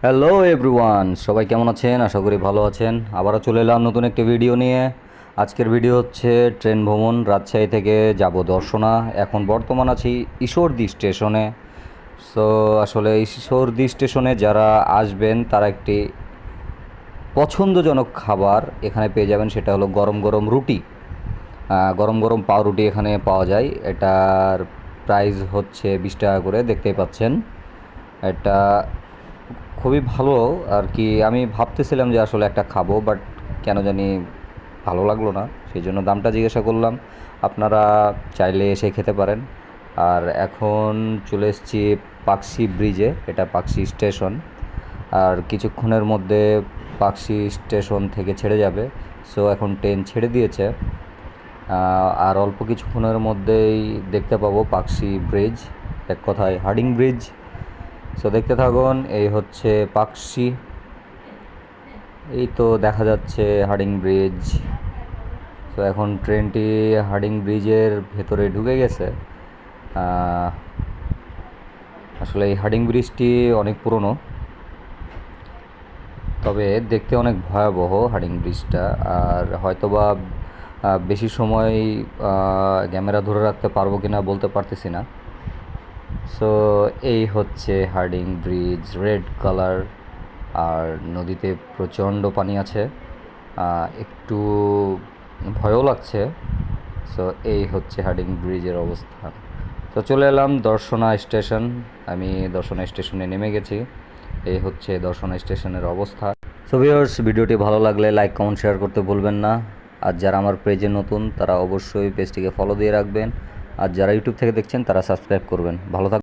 Hello everyone, সবাই কেমন আছেন? আশা করি ভালো আছেন। আবারও চলে এলাম নতুন একটি ভিডিও নিয়ে। আজকের ভিডিও হচ্ছে ট্রেন ভ্রমণ। রাজশাহী থেকে যাব দর্শনা। এখন বর্তমান আছি ঈশ্বরদী স্টেশনে। সো আসলে ঈশ্বরদী স্টেশনে যারা আসবেন তারা একটি পছন্দজনক খাবার এখানে পেয়ে যাবেন, সেটা হলো গরম গরম রুটি। গরম গরম পাউরুটি এখানে পাওয়া যায়। এটার প্রাইস হচ্ছে 20 টাকা করে, দেখতেই পাচ্ছেন। এটা খুবই ভালো আর কি। আমি ভাবতেছিলাম যে আসলে একটা খাবো, বাট কেন জানি ভালো লাগলো না, সেই জন্য দামটা জিজ্ঞাসা করলাম। আপনারা চাইলে এসে খেতে পারেন। আর এখন চলে এসেছি পাকশি ব্রিজে, এটা পাকশি স্টেশন। আর কিছুক্ষণের মধ্যে পাকশি স্টেশন থেকে ছেড়ে যাবে। সো এখন ট্রেন ছেড়ে দিয়েছে। আর অল্প কিছুক্ষণের মধ্যেই দেখতে পাবো পাকশি ব্রিজ, এক কথায় হার্ডিং ব্রিজ। সো দেখতে থাকুন। এই হচ্ছে পাকশি, এই তো দেখা যাচ্ছে হার্ডিং ব্রিজ। তো এখন ট্রেনটি হার্ডিং ব্রিজের ভেতরে ঢুকে গেছে। আসলে এই হার্ডিং ব্রিজটি অনেক পুরনো, তবে দেখতে অনেক ভয়াবহ হার্ডিং ব্রিজটা। আর হয়তোবা বেশি সময় ক্যামেরা ধরে রাখতে পারবো কিনা বলতে পারতেছি না। সো এই হচ্ছে হার্ডিং ব্রিজ, রেড কালার। আর নদীতে প্রচণ্ড পানি আছে, একটু ভয়ও লাগছে। সো এই হচ্ছে হার্ডিং ব্রিজের অবস্থান। তো চলে এলাম দর্শনা স্টেশন। আমি দর্শনা স্টেশনে নেমে গেছি। এই হচ্ছে দর্শনা স্টেশনের অবস্থা। সো ভিউয়ার্স, ভিডিওটি ভালো লাগলে লাইক কমেন্ট শেয়ার করতে ভুলবেন না। আর যারা আমার পেজে নতুন তারা অবশ্যই পেজটিকে ফলো দিয়ে রাখবেন। আর যারা ইউটিউব থেকে দেখছেন তারা সাবস্ক্রাইব করবেন। ভালো থাকবেন।